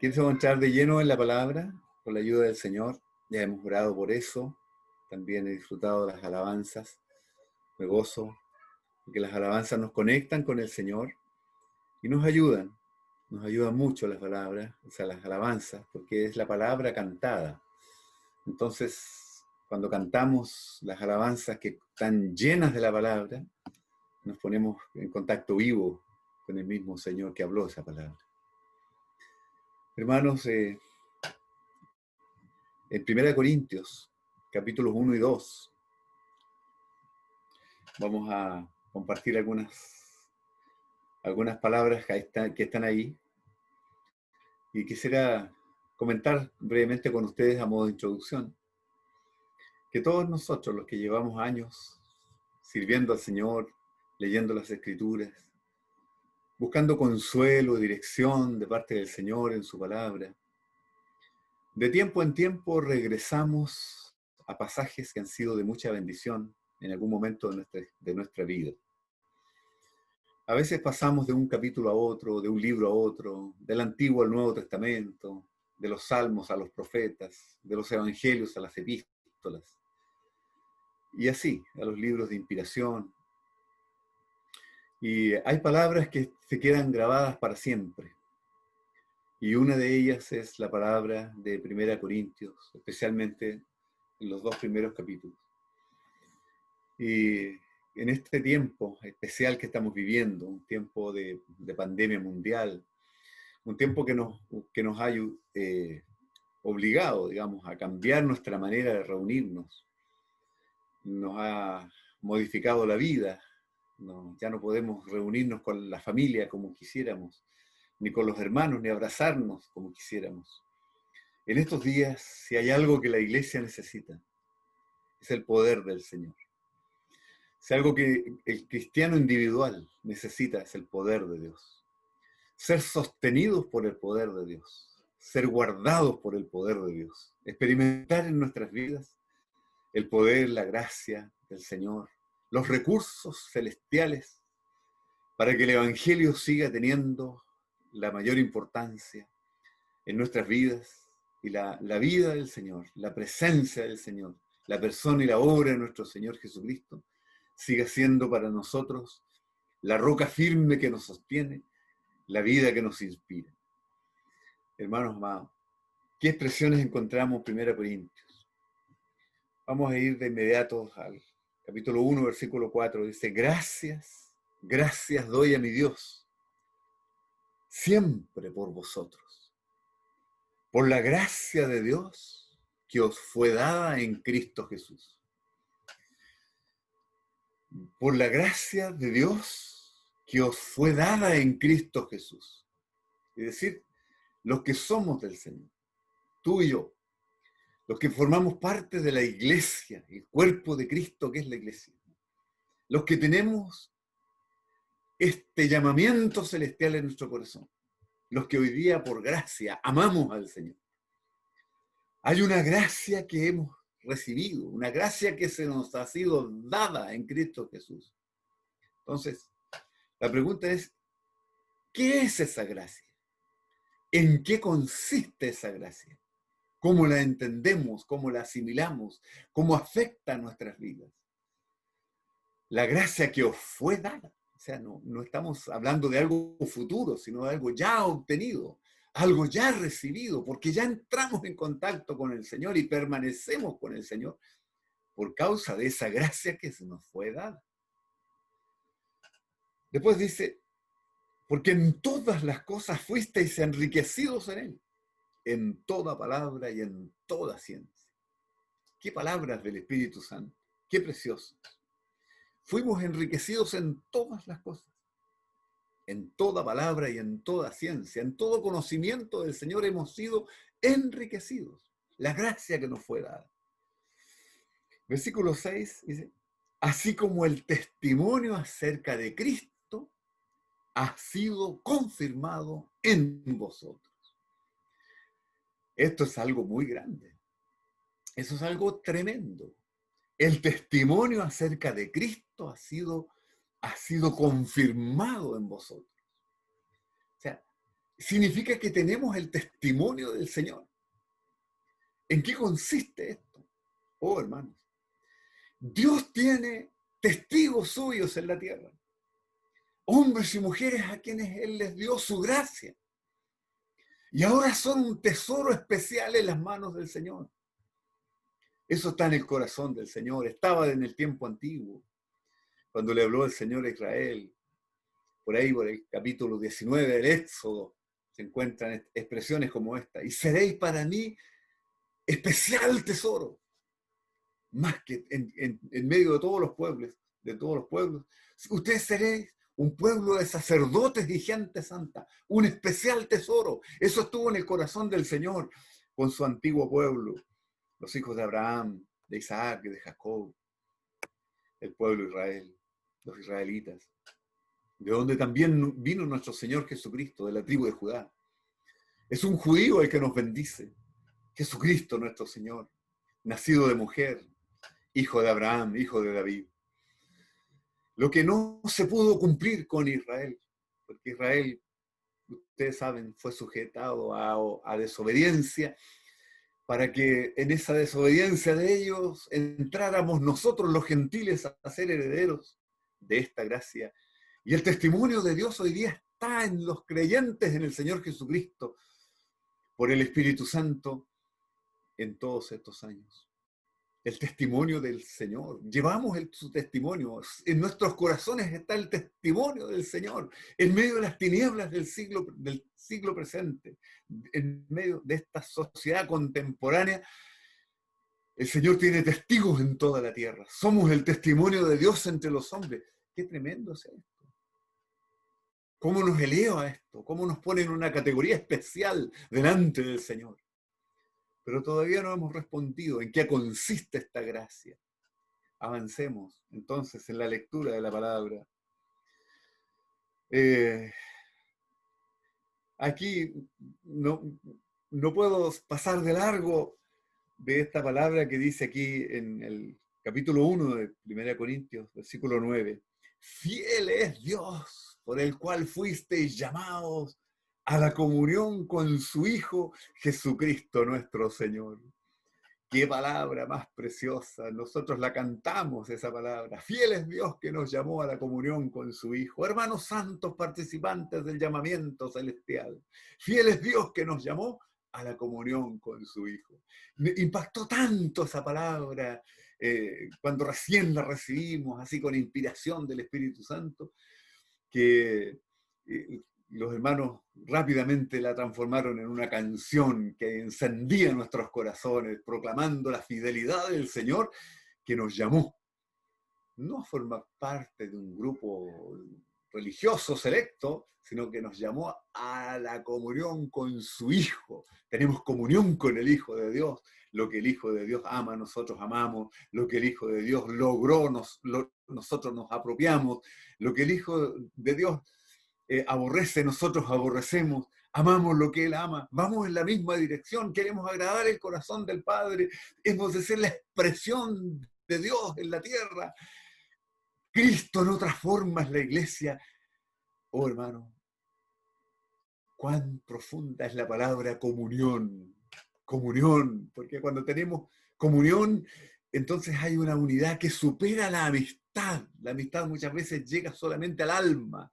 ¿Quieres entrar de lleno en la palabra? Con la ayuda del Señor. Ya hemos orado por eso. También he disfrutado de las alabanzas. Me gozo, porque las alabanzas nos conectan con el Señor y nos ayudan. Nos ayudan mucho las palabras, o sea, las alabanzas, porque es la palabra cantada. Entonces, cuando cantamos las alabanzas que están llenas de la palabra, nos ponemos en contacto vivo con el mismo Señor que habló esa palabra. Hermanos, en 1 Corintios, capítulos 1 y 2, vamos a compartir algunas palabras que están ahí, y quisiera comentar brevemente con ustedes a modo de introducción, que todos nosotros, los que llevamos años sirviendo al Señor, leyendo las Escrituras, buscando consuelo y dirección de parte del Señor en su palabra, de tiempo en tiempo regresamos a pasajes que han sido de mucha bendición en algún momento de nuestra vida. A veces pasamos de un capítulo a otro, de un libro a otro, del Antiguo al Nuevo Testamento, de los Salmos a los profetas, de los Evangelios a las epístolas, y así, a los libros de inspiración. Y hay palabras que se quedan grabadas para siempre. Y una de ellas es la palabra de 1 Corintios, especialmente en los 2 primeros capítulos. Y en este tiempo especial que estamos viviendo, un tiempo de pandemia mundial, un tiempo que nos ha obligado, digamos, a cambiar nuestra manera de reunirnos, nos ha modificado la vida, ya no podemos reunirnos con la familia como quisiéramos, ni con los hermanos, ni abrazarnos como quisiéramos. En estos días, si hay algo que la iglesia necesita, es el poder del Señor. Si algo que el cristiano individual necesita, es el poder de Dios. Ser sostenidos por el poder de Dios, ser guardados por el poder de Dios, experimentar en nuestras vidas el poder, la gracia del Señor, los recursos celestiales para que el Evangelio siga teniendo la mayor importancia en nuestras vidas, y la vida del Señor, la presencia del Señor, la persona y la obra de nuestro Señor Jesucristo siga siendo para nosotros la roca firme que nos sostiene, la vida que nos inspira. Hermanos amados, ¿qué expresiones encontramos en 1 Corintios? Vamos a ir de inmediato al capítulo 1, versículo 4. Dice: gracias doy a mi Dios, siempre por vosotros, por la gracia de Dios que os fue dada en Cristo Jesús. Por la gracia de Dios que os fue dada en Cristo Jesús. Es decir, los que somos del Señor, tú y yo, los que formamos parte de la iglesia, el cuerpo de Cristo que es la iglesia, los que tenemos este llamamiento celestial en nuestro corazón, los que hoy día por gracia amamos al Señor. Hay una gracia que hemos recibido, una gracia que se nos ha sido dada en Cristo Jesús. Entonces, la pregunta es, ¿qué es esa gracia? ¿En qué consiste esa gracia? ¿Cómo la entendemos? ¿Cómo la asimilamos? ¿Cómo afecta a nuestras vidas? La gracia que os fue dada. O sea, no estamos hablando de algo futuro, sino de algo ya obtenido, algo ya recibido, porque ya entramos en contacto con el Señor y permanecemos con el Señor por causa de esa gracia que se nos fue dada. Después dice, porque en todas las cosas fuisteis enriquecidos en Él, en toda palabra y en toda ciencia. ¿Qué palabras del Espíritu Santo? ¡Qué preciosas! Fuimos enriquecidos en todas las cosas, en toda palabra y en toda ciencia, en todo conocimiento del Señor hemos sido enriquecidos. La gracia que nos fue dada. Versículo 6 dice, así como el testimonio acerca de Cristo ha sido confirmado en vosotros. Esto es algo muy grande. Eso es algo tremendo. El testimonio acerca de Cristo ha sido confirmado en vosotros. O sea, significa que tenemos el testimonio del Señor. ¿En qué consiste esto? Oh, hermanos, Dios tiene testigos suyos en la tierra, hombres y mujeres a quienes Él les dio su gracia, y ahora son un tesoro especial en las manos del Señor. Eso está en el corazón del Señor, estaba en el tiempo antiguo, cuando le habló el Señor a Israel. Por ahí, por el capítulo 19 del Éxodo, se encuentran expresiones como esta: y seréis para mí especial tesoro, más que en medio de todos los pueblos, ustedes seréis un pueblo de sacerdotes y gente santa, un especial tesoro. Eso estuvo en el corazón del Señor con su antiguo pueblo, los hijos de Abraham, de Isaac y de Jacob, el pueblo de Israel, los israelitas, de donde también vino nuestro Señor Jesucristo, de la tribu de Judá. Es un judío el que nos bendice, Jesucristo nuestro Señor, nacido de mujer, hijo de Abraham, hijo de David. Lo que no se pudo cumplir con Israel, porque Israel, ustedes saben, fue sujetado a desobediencia, para que en esa desobediencia de ellos entráramos nosotros los gentiles a ser herederos de esta gracia. Y el testimonio de Dios hoy día está en los creyentes en el Señor Jesucristo, por el Espíritu Santo, en todos estos años. El testimonio del Señor. Llevamos su testimonio. En nuestros corazones está el testimonio del Señor. En medio de las tinieblas del siglo presente, en medio de esta sociedad contemporánea, el Señor tiene testigos en toda la tierra. Somos el testimonio de Dios entre los hombres. Qué tremendo es esto. ¿Cómo nos eleva esto? ¿Cómo nos pone en una categoría especial delante del Señor? Pero todavía no hemos respondido en qué consiste esta gracia. Avancemos entonces en la lectura de la palabra. Aquí no puedo pasar de largo de esta palabra que dice aquí en el capítulo 1 de 1 Corintios, versículo 9. Fiel es Dios, por el cual fuisteis llamados a la comunión con su Hijo Jesucristo nuestro Señor. Qué palabra más preciosa. Nosotros la cantamos, esa palabra. Fiel es Dios que nos llamó a la comunión con su Hijo. Hermanos santos, participantes del llamamiento celestial. Fiel es Dios que nos llamó a la comunión con su Hijo. Me impactó tanto esa palabra cuando recién la recibimos, así con inspiración del Espíritu Santo, que los hermanos rápidamente la transformaron en una canción que encendía nuestros corazones, proclamando la fidelidad del Señor que nos llamó. No a formar parte de un grupo religioso selecto, sino que nos llamó a la comunión con su Hijo. Tenemos comunión con el Hijo de Dios. Lo que el Hijo de Dios ama, nosotros amamos. Lo que el Hijo de Dios logró, nosotros nos apropiamos. Lo que el Hijo de Dios aborrece, nosotros aborrecemos. Amamos lo que Él ama, vamos en la misma dirección, queremos agradar el corazón del Padre, hemos de ser la expresión de Dios en la tierra. Cristo no transforma la iglesia. Oh, hermano, cuán profunda es la palabra comunión. Comunión, porque cuando tenemos comunión, entonces hay una unidad que supera la amistad. La amistad muchas veces llega solamente al alma,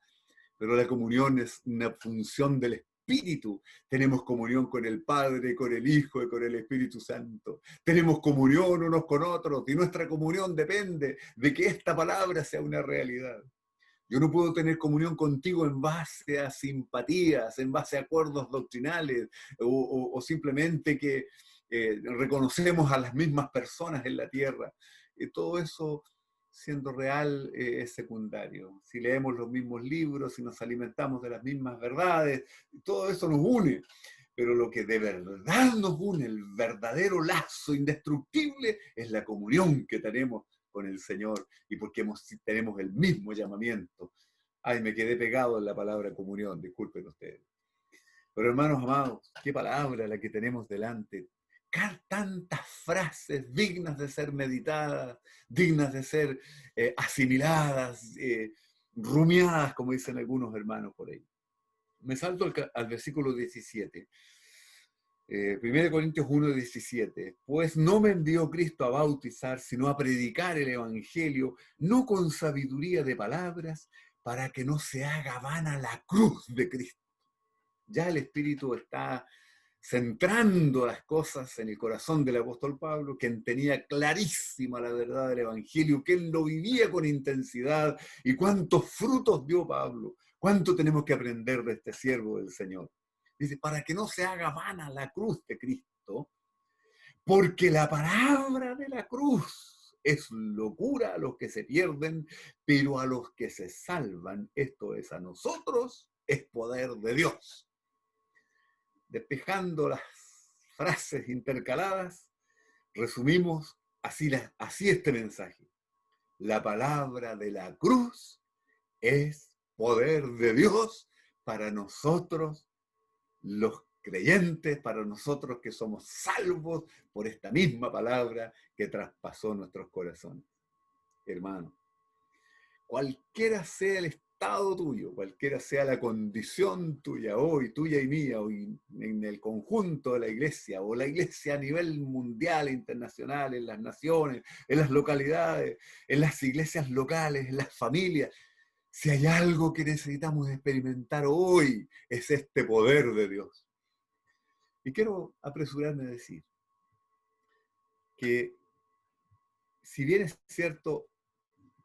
pero la comunión es una función del Espíritu. Tenemos comunión con el Padre, con el Hijo y con el Espíritu Santo. Tenemos comunión unos con otros y nuestra comunión depende de que esta palabra sea una realidad. Yo no puedo tener comunión contigo en base a simpatías, en base a acuerdos doctrinales o simplemente que reconocemos a las mismas personas en la tierra. Todo eso, siendo real, es secundario. Si leemos los mismos libros, si nos alimentamos de las mismas verdades, todo eso nos une. Pero lo que de verdad nos une, el verdadero lazo indestructible, es la comunión que tenemos con el Señor y porque tenemos el mismo llamamiento. Ay, me quedé pegado en la palabra comunión, disculpen ustedes. Pero hermanos amados, qué palabra la que tenemos delante. Tantas frases dignas de ser meditadas, dignas de ser asimiladas, rumiadas, como dicen algunos hermanos por ahí. me salto al versículo 17. 1 Corintios 1:17, pues no me envió Cristo a bautizar, sino a predicar el Evangelio, no con sabiduría de palabras, para que no se haga vana la cruz de Cristo. Ya el Espíritu está centrando las cosas en el corazón del apóstol Pablo, quien tenía clarísima la verdad del Evangelio, que él lo vivía con intensidad, y cuántos frutos dio Pablo, cuánto tenemos que aprender de este siervo del Señor. Dice, para que no se haga vana la cruz de Cristo, porque la palabra de la cruz es locura a los que se pierden, pero a los que se salvan, esto es a nosotros, es poder de Dios. Despejando las frases intercaladas, resumimos así este mensaje. La palabra de la cruz es poder de Dios para nosotros, los creyentes, para nosotros que somos salvos por esta misma palabra que traspasó nuestros corazones. Hermano, cualquiera sea el estado tuyo, cualquiera sea la condición tuya hoy, tuya y mía, hoy en el conjunto de la iglesia, o la iglesia a nivel mundial, internacional, en las naciones, en las localidades, en las iglesias locales, en las familias, si hay algo que necesitamos experimentar hoy, es este poder de Dios. Y quiero apresurarme a decir que, si bien es cierto,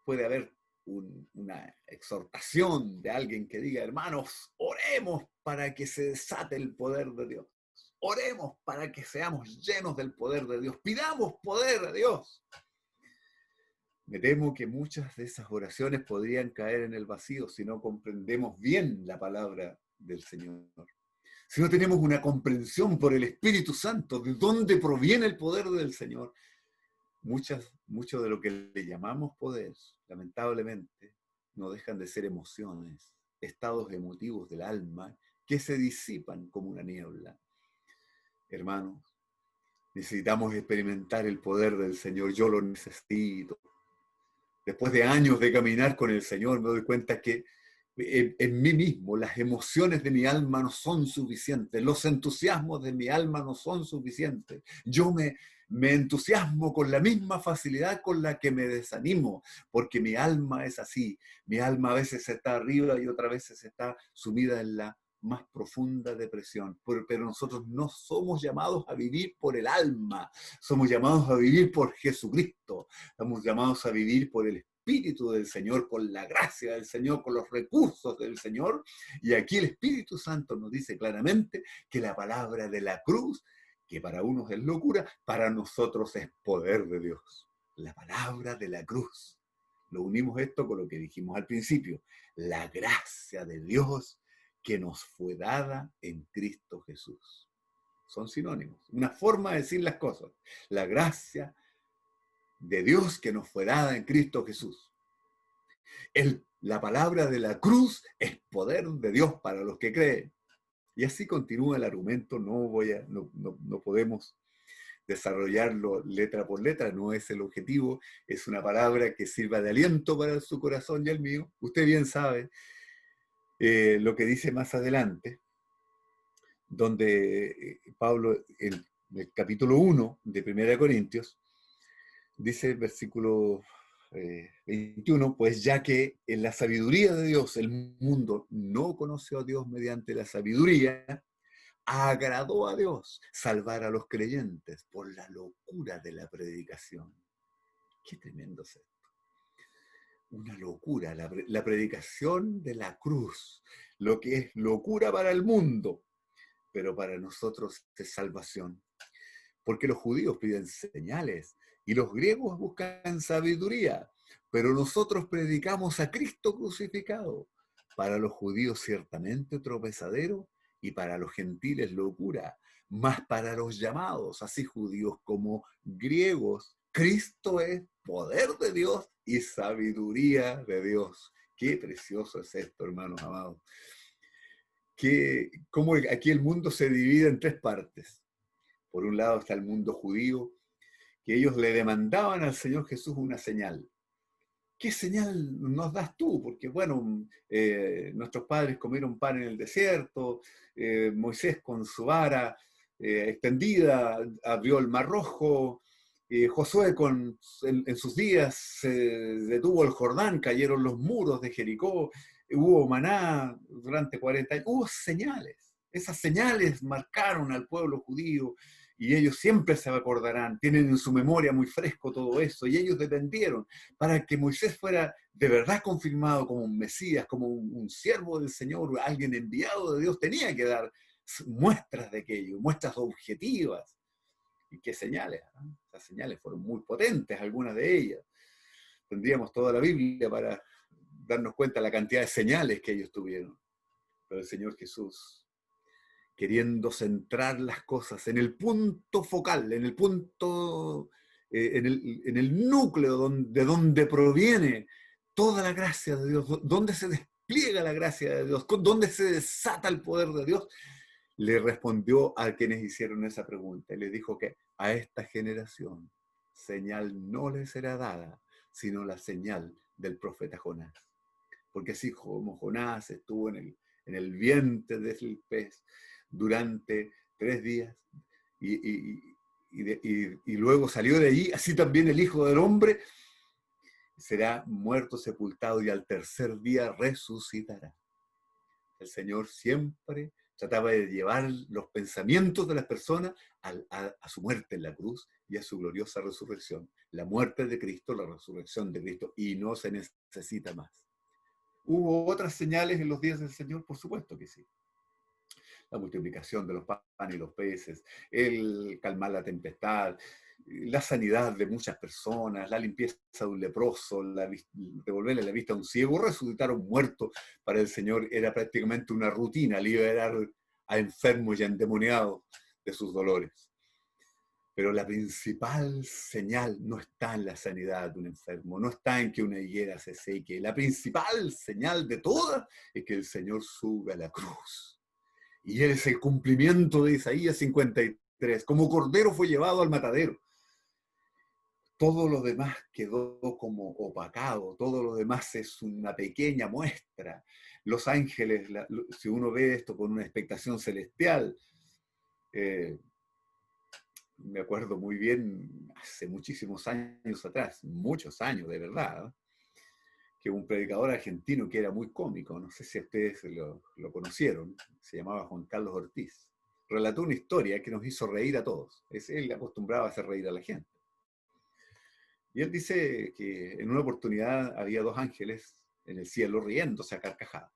puede haber una exhortación de alguien que diga, hermanos, oremos para que se desate el poder de Dios. Oremos para que seamos llenos del poder de Dios. Pidamos poder a Dios. Me temo que muchas de esas oraciones podrían caer en el vacío si no comprendemos bien la palabra del Señor. Si no tenemos una comprensión por el Espíritu Santo de dónde proviene el poder del Señor, mucho de lo que le llamamos poder, lamentablemente, no dejan de ser emociones, estados emotivos del alma que se disipan como una niebla. Hermanos, necesitamos experimentar el poder del Señor. Yo lo necesito. Después de años de caminar con el Señor, me doy cuenta que en mí mismo las emociones de mi alma no son suficientes, los entusiasmos de mi alma no son suficientes. Yo me entusiasmo con la misma facilidad con la que me desanimo, porque mi alma es así. Mi alma a veces está arriba y otras veces está sumida en la más profunda depresión. Pero nosotros no somos llamados a vivir por el alma, somos llamados a vivir por Jesucristo, estamos llamados a vivir por el Espíritu del Señor, con la gracia del Señor, con los recursos del Señor. Y aquí el Espíritu Santo nos dice claramente que la palabra de la cruz, que para unos es locura, para nosotros es poder de Dios. La palabra de la cruz. Lo unimos esto con lo que dijimos al principio. La gracia de Dios que nos fue dada en Cristo Jesús. Son sinónimos. Una forma de decir las cosas. La gracia de Dios que nos fue dada en Cristo Jesús. La palabra de la cruz es poder de Dios para los que creen. Y así continúa el argumento. No podemos desarrollarlo letra por letra, no es el objetivo. Es una palabra que sirva de aliento para su corazón y el mío. Usted bien sabe lo que dice más adelante, donde Pablo, en el capítulo 1 de 1 Corintios, dice el versículo 21, pues ya que en la sabiduría de Dios el mundo no conoció a Dios mediante la sabiduría, agradó a Dios salvar a los creyentes por la locura de la predicación. Qué tremendo es esto. Una locura, la predicación de la cruz, lo que es locura para el mundo, pero para nosotros es salvación. Porque los judíos piden señales y los griegos buscan sabiduría, pero nosotros predicamos a Cristo crucificado. Para los judíos ciertamente tropezadero y para los gentiles locura, mas para los llamados, así judíos como griegos, Cristo es poder de Dios y sabiduría de Dios. Qué precioso es esto, hermanos amados. Cómo aquí el mundo se divide en tres partes. Por un lado está el mundo judío, que ellos le demandaban al Señor Jesús una señal. ¿qué señal nos das tú? Porque, bueno, nuestros padres comieron pan en el desierto, Moisés con su vara extendida abrió el Mar Rojo, Josué en sus días se detuvo el Jordán, cayeron los muros de Jericó, hubo maná durante 40 años, hubo señales. Esas señales marcaron al pueblo judío y ellos siempre se acordarán, tienen en su memoria muy fresco todo eso, y ellos dependieron para que Moisés fuera de verdad confirmado como un Mesías, como un siervo del Señor, alguien enviado de Dios, tenía que dar muestras de aquello, muestras objetivas. ¿Y qué señales? ¿No? Esas señales fueron muy potentes, algunas de ellas. Tendríamos toda la Biblia para darnos cuenta de la cantidad de señales que ellos tuvieron. Pero el Señor Jesús, queriendo centrar las cosas en el punto focal, en el punto, en el núcleo de donde proviene toda la gracia de Dios, donde se despliega la gracia de Dios, donde se desata el poder de Dios, le respondió a quienes hicieron esa pregunta y les dijo que a esta generación señal no les será dada, sino la señal del profeta Jonás. Porque así como Jonás estuvo en el vientre del pez durante 3 días y luego salió de allí, así también el Hijo del Hombre será muerto, sepultado y al tercer día resucitará. El Señor siempre trataba de llevar los pensamientos de las personas a su muerte en la cruz y a su gloriosa resurrección. La muerte de Cristo, la resurrección de Cristo, y no se necesita más. ¿Hubo otras señales en los días del Señor? Por supuesto que sí. La multiplicación de los panes y los peces, el calmar la tempestad, la sanidad de muchas personas, la limpieza de un leproso, devolverle la vista a un ciego, resucitar a un muerto. Para el Señor era prácticamente una rutina liberar a enfermos y a endemoniados de sus dolores. Pero la principal señal no está en la sanidad de un enfermo, no está en que una higuera se seque. La principal señal de todas es que el Señor sube a la cruz. Y Él es el cumplimiento de Isaías 53. Como cordero fue llevado al matadero. Todo lo demás quedó como opacado, todo lo demás es una pequeña muestra. Los ángeles, si uno ve esto con una expectación celestial, me acuerdo muy bien, hace muchísimos años atrás, muchos años de verdad, que un predicador argentino que era muy cómico, no sé si ustedes lo conocieron, se llamaba Juan Carlos Ortiz, relató una historia que nos hizo reír a todos. Él acostumbraba a hacer reír a la gente. Y él dice que en una oportunidad había 2 ángeles en el cielo riéndose a carcajadas.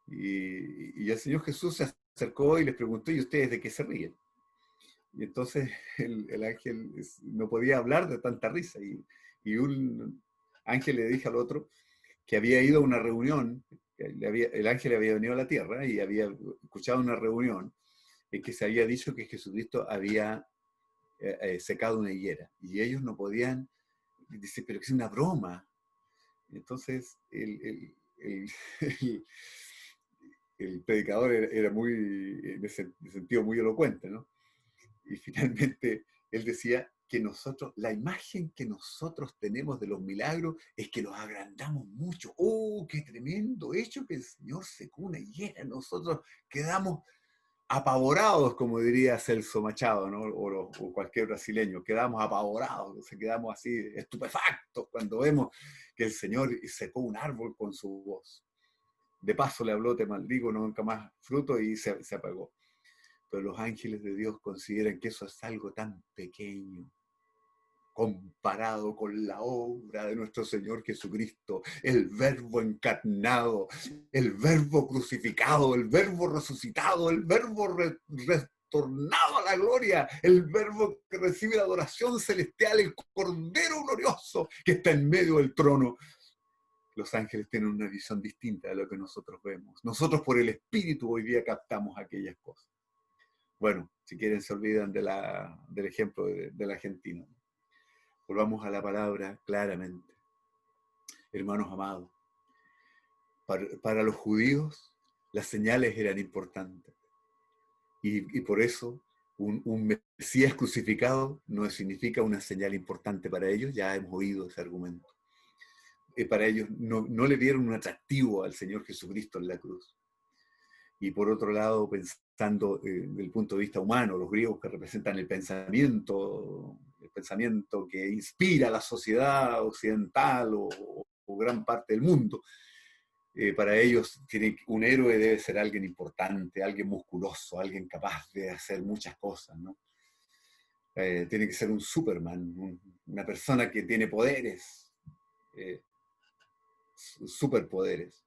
Y el Señor Jesús se acercó y les preguntó, ¿y ustedes de qué se ríen? Y entonces el ángel no podía hablar de tanta risa. Y un ángel le dijo al otro que había ido a una reunión, el ángel había venido a la tierra y había escuchado una reunión en que se había dicho que Jesucristo había secado una higuera. Y ellos no podían, dice, pero que es una broma. Entonces el predicador era muy, en ese sentido, muy elocuente, ¿no? Y finalmente él decía que nosotros, la imagen que nosotros tenemos de los milagros es que los agrandamos mucho. ¡Oh, qué tremendo hecho que el Señor secó una higuera! Nosotros quedamos apavorados, como diría Celso Machado, ¿no? O cualquier brasileño, quedamos apavorados, quedamos así estupefactos cuando vemos que el Señor secó un árbol con su voz. De paso le habló, te maldigo, no nunca más fruto, y se apagó. Pero los ángeles de Dios consideran que eso es algo tan pequeño comparado con la obra de nuestro Señor Jesucristo, el Verbo encarnado, el Verbo crucificado, el Verbo resucitado, el Verbo retornado a la gloria, el Verbo que recibe la adoración celestial, el Cordero glorioso que está en medio del trono. Los ángeles tienen una visión distinta de lo que nosotros vemos. Nosotros por el Espíritu hoy día captamos aquellas cosas. Bueno, si quieren se olvidan del ejemplo del argentino. Volvamos a la palabra claramente. Hermanos amados, para los judíos las señales eran importantes. Y por eso un Mesías crucificado no significa una señal importante para ellos. Ya hemos oído ese argumento. para ellos no le vieron un atractivo al Señor Jesucristo en la cruz. Y por otro lado, pensando desde el punto de vista humano, los griegos que representan el pensamiento que inspira a la sociedad occidental o gran parte del mundo, para ellos un héroe debe ser alguien importante, alguien musculoso, alguien capaz de hacer muchas cosas, ¿no? Tiene que ser un Superman, una persona que tiene poderes, superpoderes.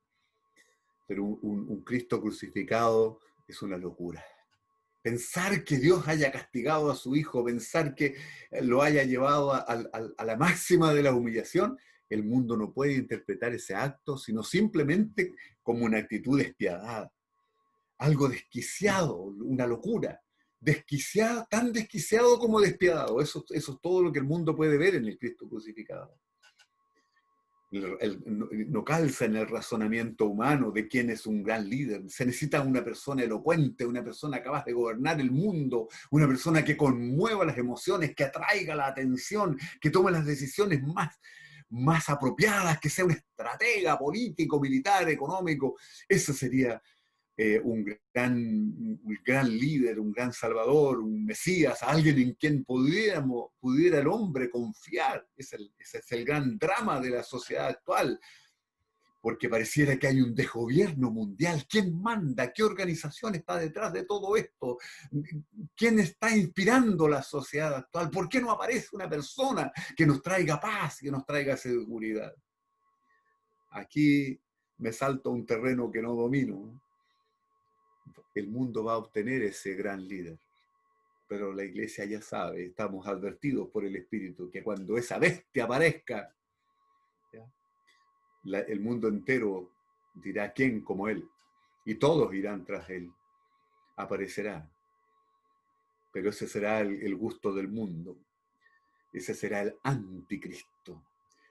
Pero un Cristo crucificado es una locura. Pensar que Dios haya castigado a su Hijo, pensar que lo haya llevado a la máxima de la humillación, el mundo no puede interpretar ese acto, sino simplemente como una actitud despiadada, algo desquiciado, una locura, desquiciada, tan desquiciado como despiadado. Eso es todo lo que el mundo puede ver en el Cristo crucificado. No calza en el razonamiento humano de quién es un gran líder. Se necesita una persona elocuente, una persona capaz de gobernar el mundo, una persona que conmueva las emociones, que atraiga la atención, que tome las decisiones más apropiadas, que sea un estratega político, militar, económico. Eso sería un gran líder, un gran salvador, un mesías, alguien en quien pudiera el hombre confiar. Ese es el gran drama de la sociedad actual, porque pareciera que hay un desgobierno mundial. ¿Quién manda? ¿Qué organización está detrás de todo esto? ¿Quién está inspirando la sociedad actual? ¿Por qué no aparece una persona que nos traiga paz, que nos traiga seguridad? Aquí me salto a un terreno que no domino. El mundo va a obtener ese gran líder. Pero la iglesia ya sabe, estamos advertidos por el Espíritu, que cuando esa bestia aparezca, el mundo entero dirá quién como él, y todos irán tras él. Aparecerá. Pero ese será el gusto del mundo. Ese será el anticristo.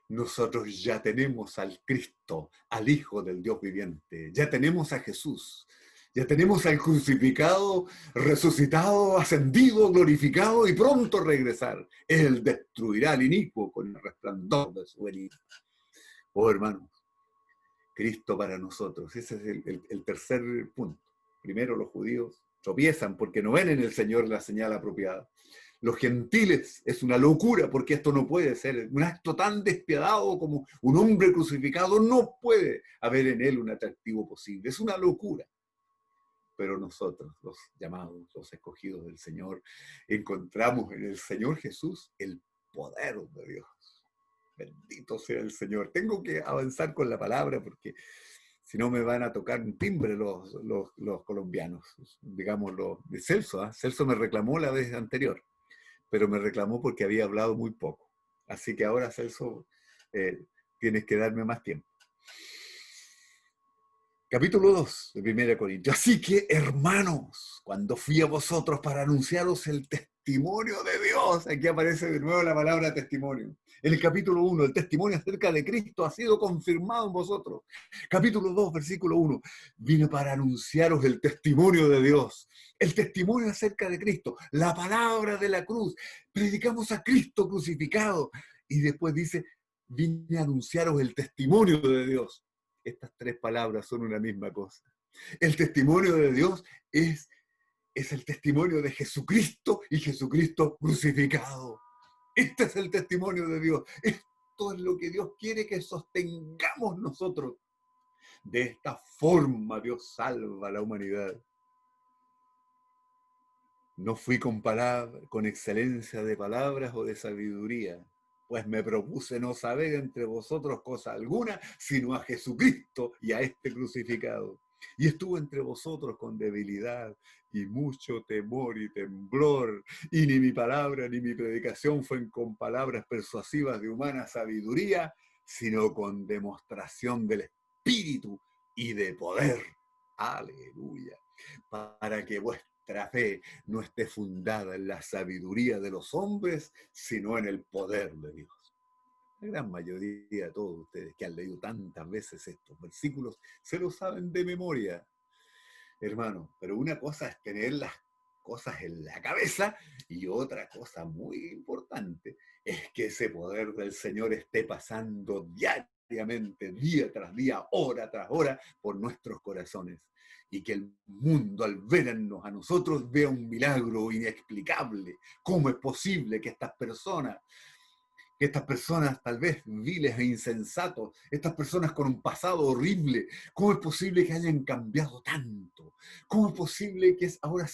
Nosotros ya tenemos al Cristo, al Hijo del Dios viviente. Ya tenemos a Jesús. Ya tenemos al crucificado, resucitado, ascendido, glorificado y pronto a regresar. Él destruirá al inicuo con el resplandor de su venida. Oh, hermanos, Cristo para nosotros. Ese es el tercer punto. Primero, los judíos tropiezan porque no ven en el Señor la señal apropiada. Los gentiles es una locura porque esto no puede ser. Un acto tan despiadado como un hombre crucificado no puede haber en él un atractivo posible. Es una locura. Pero nosotros, los llamados, los escogidos del Señor, encontramos en el Señor Jesús el poder de Dios. Bendito sea el Señor. Tengo que avanzar con la palabra porque si no me van a tocar un timbre los colombianos, digamos de Celso. Celso me reclamó la vez anterior, pero me reclamó porque había hablado muy poco. Así que ahora, Celso, tienes que darme más tiempo. Capítulo 2 de 1 Corintios. Así que, hermanos, cuando fui a vosotros para anunciaros el testimonio de Dios, aquí aparece de nuevo la palabra testimonio. En el capítulo 1, el testimonio acerca de Cristo ha sido confirmado en vosotros. Capítulo 2, versículo 1, vine para anunciaros el testimonio de Dios, el testimonio acerca de Cristo, la palabra de la cruz. Predicamos a Cristo crucificado. Y después dice, vine a anunciaros el testimonio de Dios. Estas tres palabras son una misma cosa. El testimonio de Dios es el testimonio de Jesucristo y Jesucristo crucificado. Este es el testimonio de Dios. Esto es lo que Dios quiere que sostengamos nosotros. De esta forma Dios salva a la humanidad. No fui con excelencia de palabras o de sabiduría, pues me propuse no saber entre vosotros cosa alguna, sino a Jesucristo y a este crucificado. Y estuve entre vosotros con debilidad y mucho temor y temblor, y ni mi palabra ni mi predicación fue con palabras persuasivas de humana sabiduría, sino con demostración del Espíritu y de poder. Aleluya. Para que vuestra fe no esté fundada en la sabiduría de los hombres, sino en el poder de Dios. La gran mayoría de todos ustedes que han leído tantas veces estos versículos se los saben de memoria, hermano. Pero una cosa es tener las cosas en la cabeza y otra cosa muy importante es que ese poder del Señor esté pasando diariamente diariamente, día tras día, hora tras hora, por nuestros corazones. Y que el mundo, al vernos a nosotros, vea un milagro inexplicable. ¿Cómo es posible que estas personas tal vez viles e insensatos, estas personas con un pasado horrible, cómo es posible que hayan cambiado tanto? ¿Cómo es posible que ahora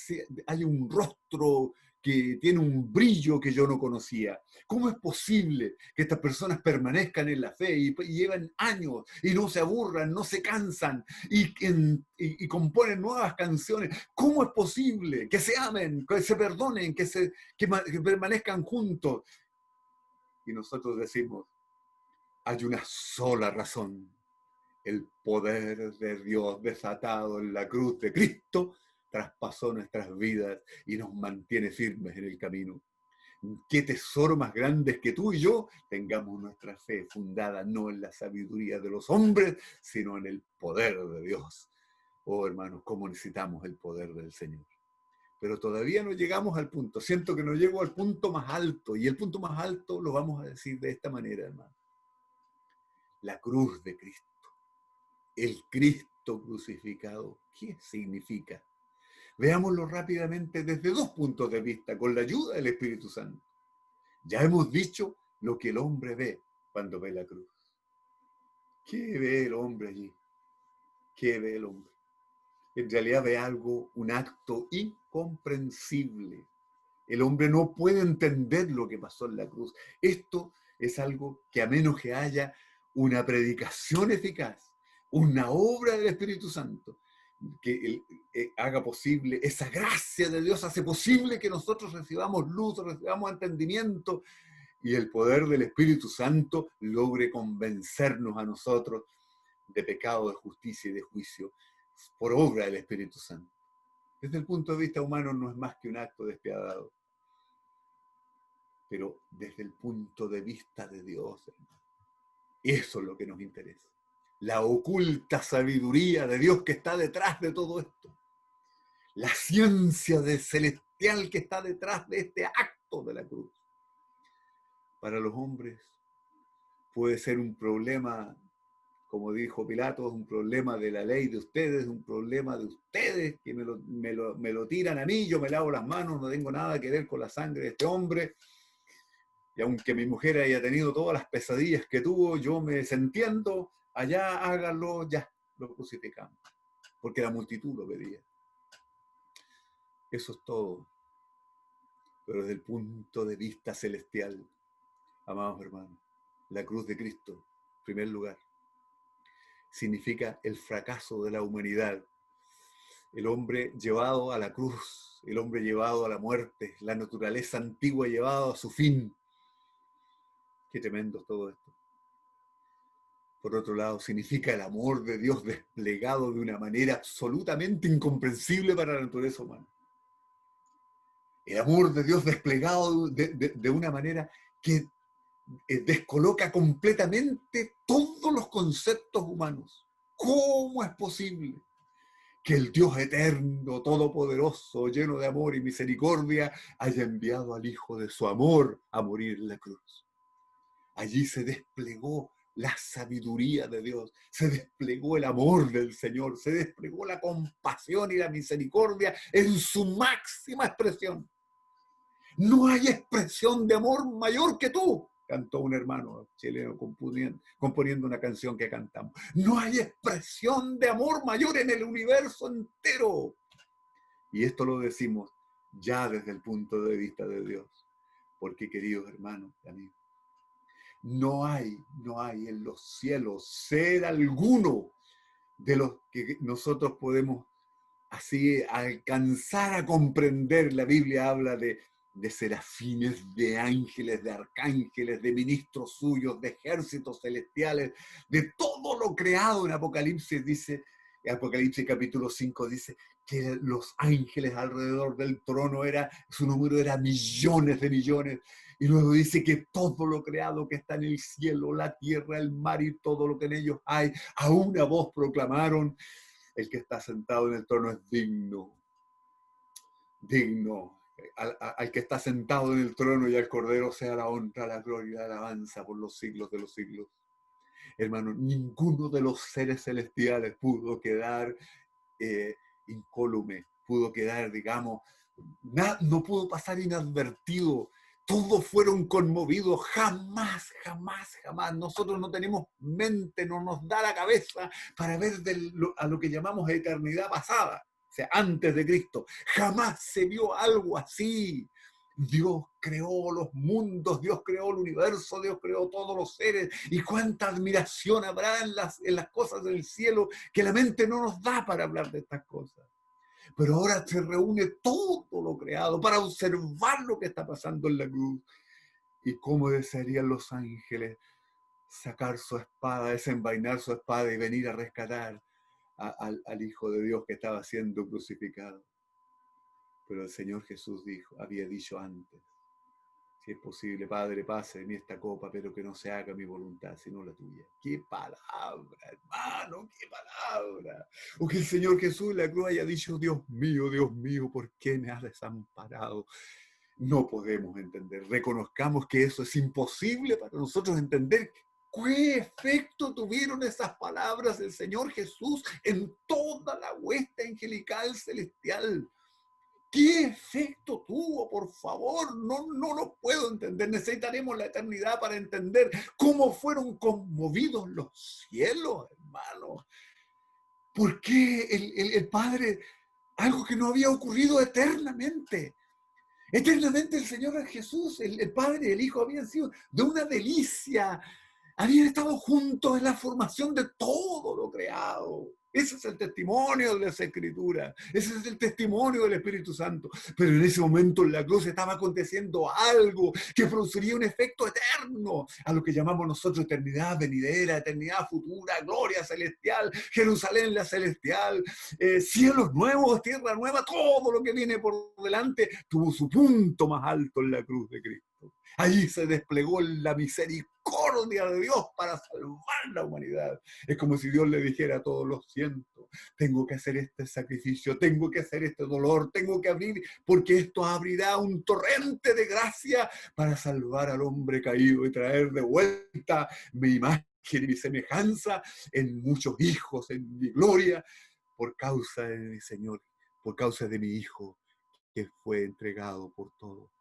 haya un rostro que tiene un brillo que yo no conocía? ¿Cómo es posible que estas personas permanezcan en la fe y llevan años y no se aburran, no se cansan y componen nuevas canciones? ¿Cómo es posible que se amen, que se perdonen, que permanezcan juntos? Y nosotros decimos, hay una sola razón: el poder de Dios desatado en la cruz de Cristo traspasó nuestras vidas y nos mantiene firmes en el camino. ¿Qué tesoro más grande es que tú y yo tengamos nuestra fe fundada no en la sabiduría de los hombres, sino en el poder de Dios? Oh, hermanos, cómo necesitamos el poder del Señor. Pero todavía no llegamos al punto. Siento que no llego al punto más alto. Y el punto más alto lo vamos a decir de esta manera, hermano: la cruz de Cristo. El Cristo crucificado. ¿Qué significa? Veámoslo rápidamente desde dos puntos de vista, con la ayuda del Espíritu Santo. Ya hemos dicho lo que el hombre ve cuando ve la cruz. ¿Qué ve el hombre allí? ¿Qué ve el hombre? En realidad ve algo, un acto incomprensible. El hombre no puede entender lo que pasó en la cruz. Esto es algo que, a menos que haya una predicación eficaz, una obra del Espíritu Santo, que haga posible, esa gracia de Dios hace posible que nosotros recibamos luz, recibamos entendimiento, y el poder del Espíritu Santo logre convencernos a nosotros de pecado, de justicia y de juicio por obra del Espíritu Santo. Desde el punto de vista humano no es más que un acto despiadado, pero desde el punto de vista de Dios, hermano, eso es lo que nos interesa. La oculta sabiduría de Dios que está detrás de todo esto. La ciencia celestial que está detrás de este acto de la cruz. Para los hombres puede ser un problema, como dijo Pilato, es un problema de la ley de ustedes, un problema de ustedes que me lo tiran a mí, yo me lavo las manos, no tengo nada que ver con la sangre de este hombre. Y aunque mi mujer haya tenido todas las pesadillas que tuvo, yo me desentiendo, allá háganlo, ya, lo crucificamos. Porque la multitud lo pedía. Eso es todo. Pero desde el punto de vista celestial, amados hermanos, la cruz de Cristo, en primer lugar, significa el fracaso de la humanidad. El hombre llevado a la cruz, el hombre llevado a la muerte, la naturaleza antigua llevada a su fin. Qué tremendo es todo esto. Por otro lado, significa el amor de Dios desplegado de una manera absolutamente incomprensible para la naturaleza humana. El amor de Dios desplegado de una manera que descoloca completamente todos los conceptos humanos. ¿Cómo es posible que el Dios eterno, todopoderoso, lleno de amor y misericordia, haya enviado al Hijo de su amor a morir en la cruz? Allí se desplegó la sabiduría de Dios, se desplegó el amor del Señor, se desplegó la compasión y la misericordia en su máxima expresión. No hay expresión de amor mayor que tú, cantó un hermano chileno componiendo una canción que cantamos. No hay expresión de amor mayor en el universo entero. Y esto lo decimos ya desde el punto de vista de Dios. Porque, queridos hermanos y amigos, no hay en los cielos ser alguno de los que nosotros podemos así alcanzar a comprender. La Biblia habla de serafines, de ángeles, de arcángeles, de ministros suyos, de ejércitos celestiales, de todo lo creado. En Apocalipsis dice, Apocalipsis capítulo 5 dice que los ángeles alrededor del trono su número era millones de millones. Y luego dice que todo lo creado que está en el cielo, la tierra, el mar y todo lo que en ellos hay, a una voz proclamaron: el que está sentado en el trono es digno. Digno. Al que está sentado en el trono y al Cordero sea la honra, la gloria y la alabanza por los siglos de los siglos. Hermano, ninguno de los seres celestiales pudo quedar incólume, pudo quedar, digamos, no pudo pasar inadvertido. Todos fueron conmovidos, jamás, jamás, jamás. Nosotros no tenemos mente, no nos da la cabeza para ver a lo que llamamos eternidad pasada, o sea, antes de Cristo. Jamás se vio algo así. Dios creó los mundos, Dios creó el universo, Dios creó todos los seres. Y cuánta admiración habrá en las cosas del cielo que la mente no nos da para hablar de estas cosas. Pero ahora se reúne todo lo creado para observar lo que está pasando en la cruz. Y cómo desearían los ángeles sacar su espada, desenvainar su espada y venir a rescatar al Hijo de Dios que estaba siendo crucificado. Pero el Señor Jesús había dicho antes: si es posible, Padre, pase de mí esta copa, pero que no se haga mi voluntad, sino la tuya. ¡Qué palabra, hermano! ¡Qué palabra! O que el Señor Jesús en la cruz haya dicho: Dios mío, ¿por qué me has desamparado? No podemos entender. Reconozcamos que eso es imposible para nosotros entender. ¿Qué efecto tuvieron esas palabras del Señor Jesús en toda la hueste angelical celestial? ¿Qué efecto tuvo? Por favor, no lo puedo entender. Necesitaremos la eternidad para entender cómo fueron conmovidos los cielos, hermanos. ¿Por qué el Padre, algo que no había ocurrido eternamente? Eternamente el Señor Jesús, el Padre y el Hijo habían sido de una delicia. Habían estado juntos en la formación de todo lo creado. Ese es el testimonio de las Escrituras. Ese es el testimonio del Espíritu Santo. Pero en ese momento en la cruz estaba aconteciendo algo que produciría un efecto eterno a lo que llamamos nosotros eternidad venidera, eternidad futura, gloria celestial, Jerusalén la celestial, cielos nuevos, tierra nueva, todo lo que viene por delante tuvo su punto más alto en la cruz de Cristo. Allí se desplegó la misericordia de Dios para salvar la humanidad. Es como si Dios le dijera a todos: lo siento, tengo que hacer este sacrificio, tengo que hacer este dolor, tengo que abrir, porque esto abrirá un torrente de gracia para salvar al hombre caído y traer de vuelta mi imagen y mi semejanza en muchos hijos, en mi gloria, por causa de mi Señor, por causa de mi Hijo, que fue entregado por todos.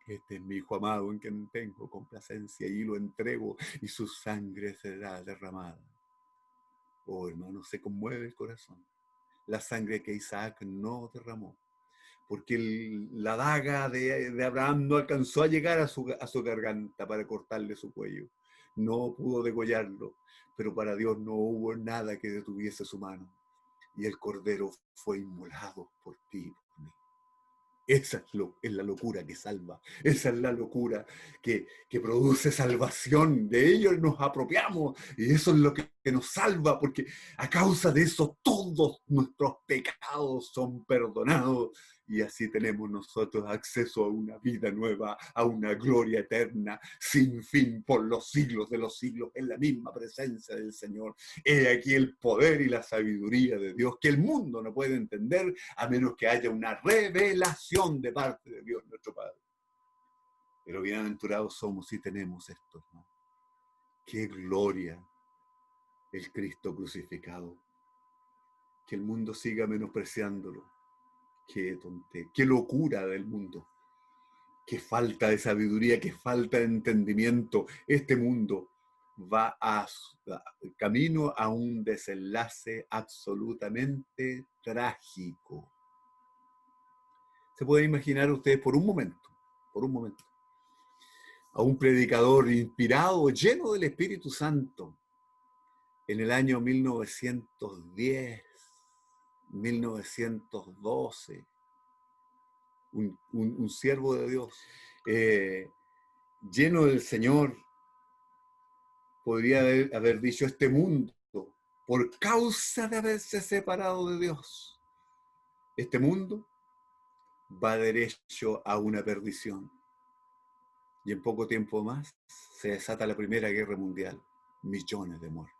Este es mi Hijo amado en quien tengo complacencia y lo entrego, y su sangre será derramada. Oh, hermano, se conmueve el corazón. La sangre que Isaac no derramó, porque la daga de Abraham no alcanzó a llegar a su garganta para cortarle su cuello. No pudo degollarlo, pero para Dios no hubo nada que detuviese su mano. Y el cordero fue inmolado por ti. Esa es la locura que salva. Esa es la locura que produce salvación. De ello nos apropiamos y eso es lo que nos salva, porque a causa de eso todos nuestros pecados son perdonados y así tenemos nosotros acceso a una vida nueva, a una gloria eterna, sin fin, por los siglos de los siglos, en la misma presencia del Señor. He aquí el poder y la sabiduría de Dios que el mundo no puede entender a menos que haya una revelación de parte de Dios nuestro Padre. Pero bienaventurados somos si tenemos esto, ¿no? ¡Qué gloria el Cristo crucificado! Que el mundo siga menospreciándolo. ¡Qué tontería! ¡Qué locura del mundo! ¡Qué falta de sabiduría! ¡Qué falta de entendimiento! Este mundo va camino a un desenlace absolutamente trágico. Se puede imaginar ustedes por un momento, a un predicador inspirado, lleno del Espíritu Santo, en el año 1910, 1912, un siervo de Dios, lleno del Señor, podría haber dicho: este mundo, por causa de haberse separado de Dios, este mundo va derecho a una perdición. Y en poco tiempo más se desata la Primera Guerra Mundial. Millones de muertos.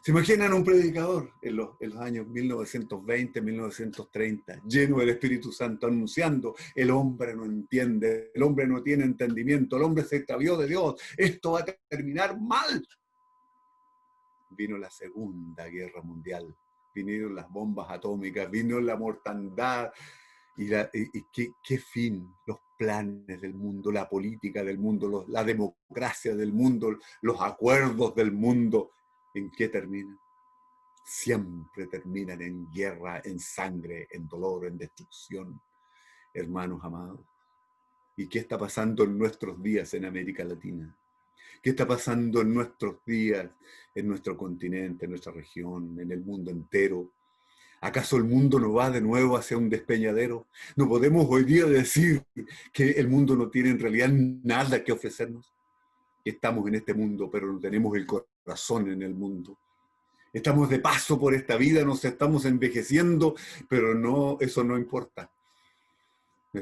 ¿Se imaginan un predicador en los años 1920, 1930, lleno del Espíritu Santo, anunciando: el hombre no entiende, el hombre no tiene entendimiento, el hombre se extravió de Dios, esto va a terminar mal? Vino la Segunda Guerra Mundial, vinieron las bombas atómicas, vino la mortandad, y qué fin, los planes del mundo, la política del mundo, la democracia del mundo, los acuerdos del mundo. ¿En qué terminan? Siempre terminan en guerra, en sangre, en dolor, en destrucción, hermanos amados. ¿Y qué está pasando en nuestros días en América Latina? ¿Qué está pasando en nuestros días, en nuestro continente, en nuestra región, en el mundo entero? ¿Acaso el mundo no va de nuevo hacia un despeñadero? ¿No podemos hoy día decir que el mundo no tiene en realidad nada que ofrecernos? Estamos en este mundo, pero no tenemos el corazón en el mundo. Estamos de paso por esta vida, nos estamos envejeciendo, pero no, eso no importa.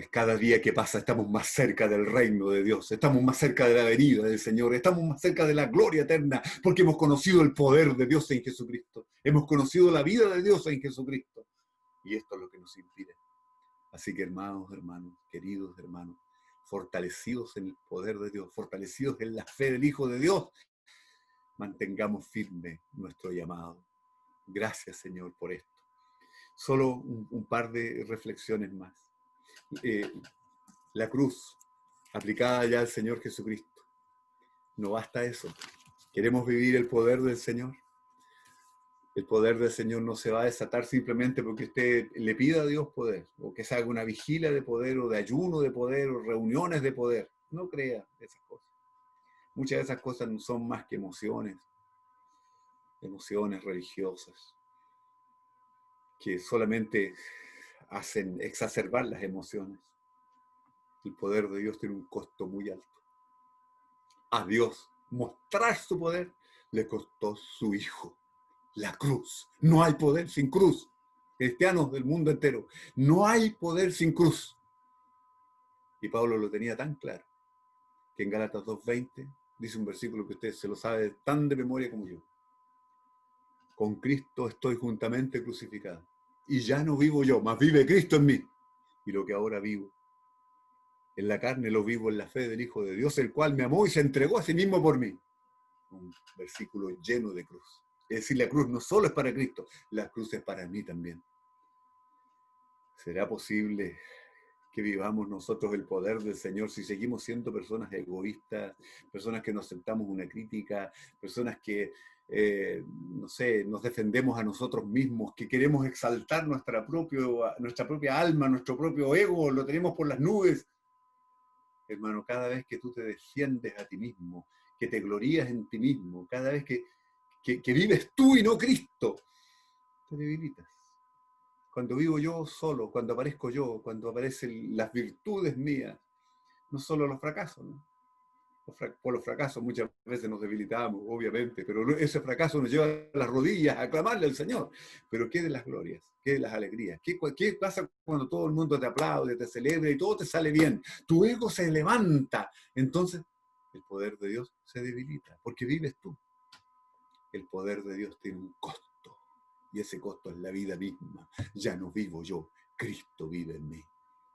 Cada día que pasa estamos más cerca del reino de Dios, estamos más cerca de la venida del Señor, estamos más cerca de la gloria eterna, porque hemos conocido el poder de Dios en Jesucristo, hemos conocido la vida de Dios en Jesucristo, y esto es lo que nos inspira. Así que hermanos, queridos hermanos, fortalecidos en el poder de Dios, fortalecidos en la fe del Hijo de Dios, mantengamos firme nuestro llamado. Gracias, Señor, por esto. Solo un par de reflexiones más. La cruz aplicada ya al Señor Jesucristo. No basta eso. ¿Queremos vivir el poder del Señor? El poder del Señor no se va a desatar simplemente porque usted le pida a Dios poder, o que se haga una vigilia de poder, o de ayuno de poder, o reuniones de poder. No crea esas cosas. Muchas de esas cosas no son más que emociones religiosas, que solamente hacen exacerbar las emociones. El poder de Dios tiene un costo muy alto. A Dios mostrar su poder le costó su Hijo, la cruz. No hay poder sin cruz. Cristianos del mundo entero, no hay poder sin cruz. Y Pablo lo tenía tan claro, que en Gálatas 2:20 dice un versículo que usted se lo sabe tan de memoria como yo. Con Cristo estoy juntamente crucificado, y ya no vivo yo, mas vive Cristo en mí. Y lo que ahora vivo en la carne lo vivo en la fe del Hijo de Dios, el cual me amó y se entregó a sí mismo por mí. Un versículo lleno de cruz. Es decir, la cruz no solo es para Cristo, la cruz es para mí también. ¿Será posible que vivamos nosotros el poder del Señor si seguimos siendo personas egoístas, personas que no aceptamos una crítica, personas que, no sé, nos defendemos a nosotros mismos, que queremos exaltar nuestra propia alma, nuestro propio ego, lo tenemos por las nubes? Hermano, cada vez que tú te defiendes a ti mismo, que te glorías en ti mismo, cada vez que vives tú y no Cristo, te debilitas. Cuando vivo yo solo, cuando aparezco yo, cuando aparecen las virtudes mías, no solo los fracasos, ¿no? Por los fracasos muchas veces nos debilitamos, obviamente, pero ese fracaso nos lleva a las rodillas a clamarle al Señor. Pero ¿qué de las glorias? ¿Qué de las alegrías? ¿Qué pasa cuando todo el mundo te aplaude, te celebra y todo te sale bien? Tu ego se levanta. Entonces, el poder de Dios se debilita, porque vives tú. El poder de Dios tiene un costo, y ese costo es la vida misma. Ya no vivo yo, Cristo vive en mí.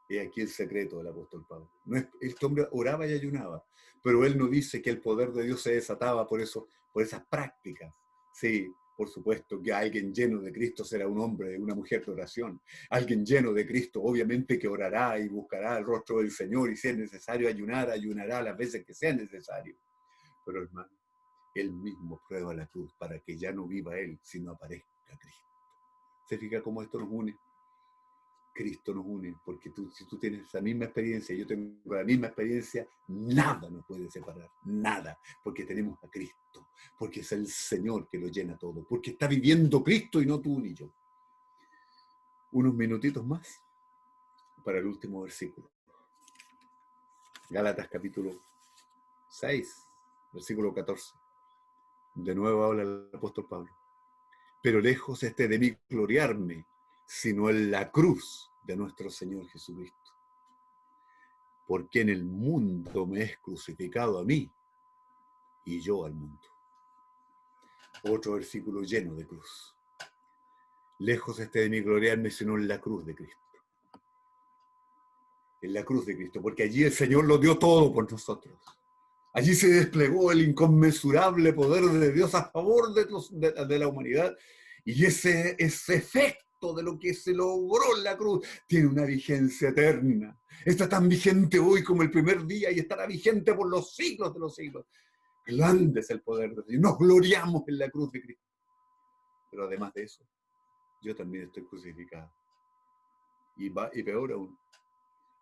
Y aquí el secreto del apóstol Pablo. No es, este hombre oraba y ayunaba, pero él no dice que el poder de Dios se desataba por esas prácticas. Sí, por supuesto que alguien lleno de Cristo será un hombre, una mujer de oración. Alguien lleno de Cristo obviamente que orará y buscará el rostro del Señor, y si es necesario ayunar, ayunará las veces que sea necesario. Pero hermano, él mismo prueba la cruz para que ya no viva él, sino aparezca Cristo. ¿Se fija cómo esto nos une? Cristo nos une, porque si tú tienes la misma experiencia, yo tengo la misma experiencia, nada nos puede separar, nada, porque tenemos a Cristo, porque es el Señor que lo llena todo, porque está viviendo Cristo y no tú ni yo. Unos minutitos más para el último versículo. Gálatas capítulo 6, versículo 14. De nuevo habla el apóstol Pablo. Pero lejos esté de mí gloriarme, sino en la cruz de nuestro Señor Jesucristo. Porque en el mundo me es crucificado a mí y yo al mundo. Otro versículo lleno de cruz. Lejos esté de mí gloriarme, sino en la cruz de Cristo. En la cruz de Cristo, porque allí el Señor lo dio todo por nosotros. Allí se desplegó el inconmensurable poder de Dios a favor de la humanidad. Y ese efecto de lo que se logró en la cruz tiene una vigencia eterna. Está tan vigente hoy como el primer día y estará vigente por los siglos de los siglos. Grande es el poder de Dios. Nos gloriamos en la cruz de Cristo. Pero además de eso, yo también estoy crucificado. Y peor aún,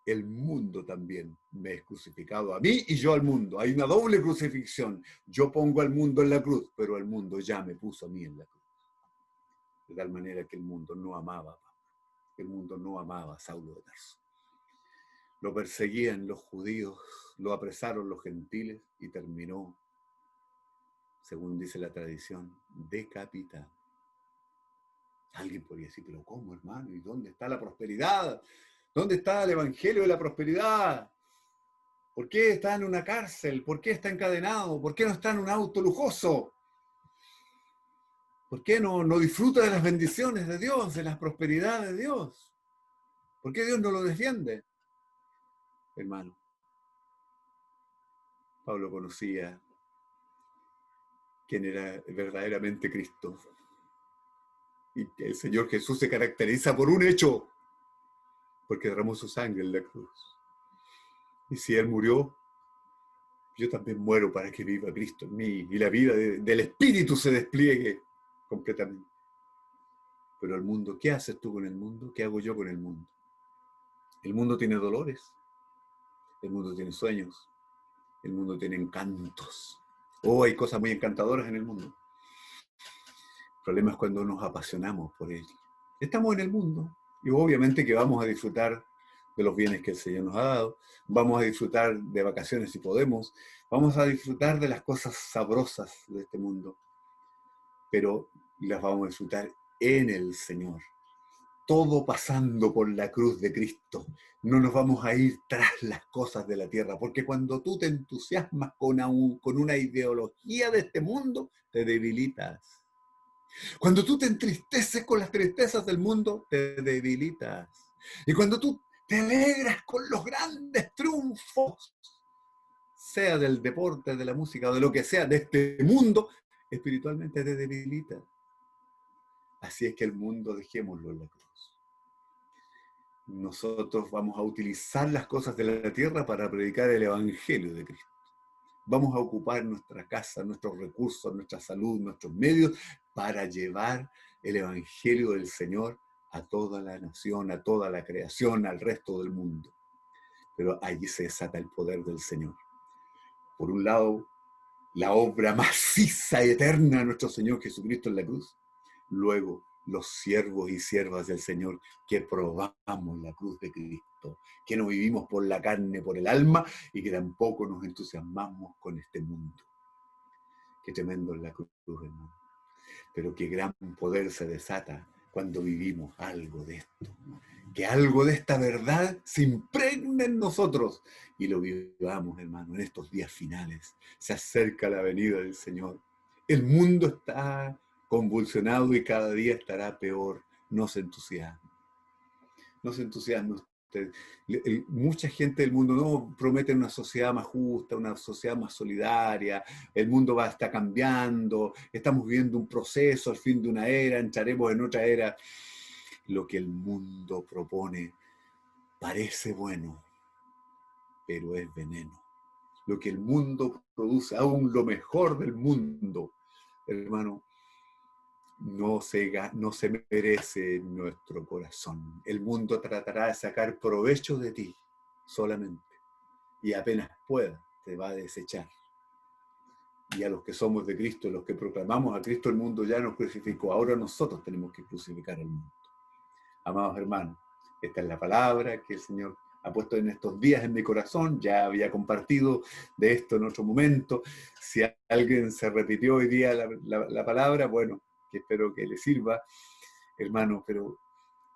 el mundo también me es crucificado a mí y yo al mundo. Hay una doble crucifixión. Yo pongo al mundo en la cruz, pero el mundo ya me puso a mí en la cruz. De tal manera que el mundo no amaba a Pablo. El mundo no amaba a Saulo de Tarso. Lo perseguían los judíos, lo apresaron los gentiles y terminó, según dice la tradición, decapitado. Alguien podría decir, pero ¿cómo, hermano? ¿Y dónde está la prosperidad? ¿Dónde está el evangelio de la prosperidad? ¿Por qué está en una cárcel? ¿Por qué está encadenado? ¿Por qué no está en un auto lujoso? ¿Por qué no disfruta de las bendiciones de Dios, de la prosperidad de Dios? ¿Por qué Dios no lo defiende? Hermano, Pablo conocía quién era verdaderamente Cristo. Y que el Señor Jesús se caracteriza por un hecho, porque derramó su sangre en la cruz. Y si Él murió, yo también muero para que viva Cristo en mí y la vida del Espíritu se despliegue completamente. Pero el mundo, ¿qué haces tú con el mundo? ¿Qué hago yo con el mundo? El mundo tiene dolores, el mundo tiene sueños, el mundo tiene encantos. Oh, hay cosas muy encantadoras en el mundo. El problema es cuando nos apasionamos por él. Estamos en el mundo y obviamente que vamos a disfrutar de los bienes que el Señor nos ha dado, vamos a disfrutar de vacaciones si podemos, vamos a disfrutar de las cosas sabrosas de este mundo, pero las vamos a disfrutar en el Señor. Todo pasando por la cruz de Cristo. No nos vamos a ir tras las cosas de la tierra, porque cuando tú te entusiasmas con una ideología de este mundo, te debilitas. Cuando tú te entristeces con las tristezas del mundo, te debilitas. Y cuando tú te alegras con los grandes triunfos, sea del deporte, de la música o de lo que sea, de este mundo, espiritualmente te debilitas. Así es que el mundo dejémoslo en la cruz. Nosotros vamos a utilizar las cosas de la tierra para predicar el evangelio de Cristo. Vamos a ocupar nuestra casa, nuestros recursos, nuestra salud, nuestros medios para llevar el evangelio del Señor a toda la nación, a toda la creación, al resto del mundo. Pero allí se desata el poder del Señor. Por un lado, la obra maciza y eterna de nuestro Señor Jesucristo en la cruz. Luego, los siervos y siervas del Señor que probamos la cruz de Cristo, que no vivimos por la carne, por el alma, y que tampoco nos entusiasmamos con este mundo. Qué tremendo es la cruz, hermano. Pero qué gran poder se desata cuando vivimos algo de esto. Que algo de esta verdad se impregne en nosotros y lo vivamos, hermano, en estos días finales. Se acerca la venida del Señor. El mundo está convulsionado y cada día estará peor. No se entusiasme. No se entusiasme usted. Mucha gente del mundo no promete una sociedad más justa, una sociedad más solidaria. El mundo va a estar cambiando. Estamos viviendo un proceso, al fin de una era, entraremos en otra era. Lo que el mundo propone parece bueno, pero es veneno. Lo que el mundo produce, aún lo mejor del mundo, hermano, no se merece en nuestro corazón. El mundo tratará de sacar provecho de ti solamente, y apenas pueda, te va a desechar. Y a los que somos de Cristo, los que proclamamos a Cristo, el mundo ya nos crucificó. Ahora nosotros tenemos que crucificar al mundo. Amados hermanos, esta es la palabra que el Señor ha puesto en estos días en mi corazón. Ya había compartido de esto en otro momento. Si alguien se repitió hoy día la palabra, bueno, que espero que le sirva, hermano, pero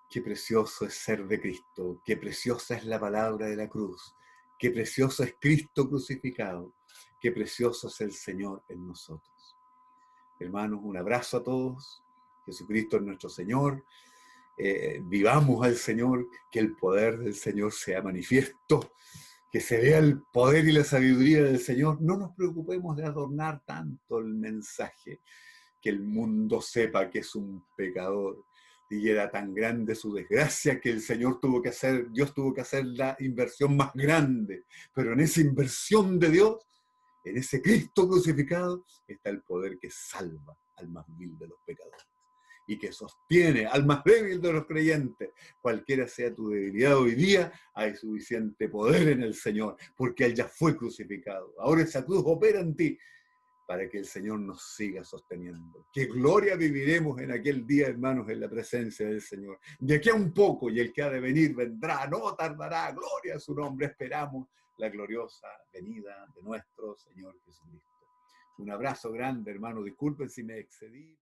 qué precioso es ser de Cristo, qué preciosa es la palabra de la cruz, qué precioso es Cristo crucificado, qué precioso es el Señor en nosotros. Hermanos, un abrazo a todos. Jesucristo es nuestro Señor. Vivamos al Señor, que el poder del Señor sea manifiesto, que se vea el poder y la sabiduría del Señor. No nos preocupemos de adornar tanto el mensaje, que el mundo sepa que es un pecador. Y era tan grande su desgracia que el Señor tuvo que hacer, Dios tuvo que hacer la inversión más grande. Pero en esa inversión de Dios, en ese Cristo crucificado, está el poder que salva al más vil de los pecadores y que sostiene al más débil de los creyentes. Cualquiera sea tu debilidad hoy día, hay suficiente poder en el Señor, porque Él ya fue crucificado. Ahora esa cruz opera en ti para que el Señor nos siga sosteniendo. Qué gloria viviremos en aquel día, hermanos, en la presencia del Señor. De aquí a un poco, y el que ha de venir vendrá, no tardará, gloria a su nombre, esperamos la gloriosa venida de nuestro Señor Jesucristo. Un abrazo grande, hermano, disculpen si me excedí.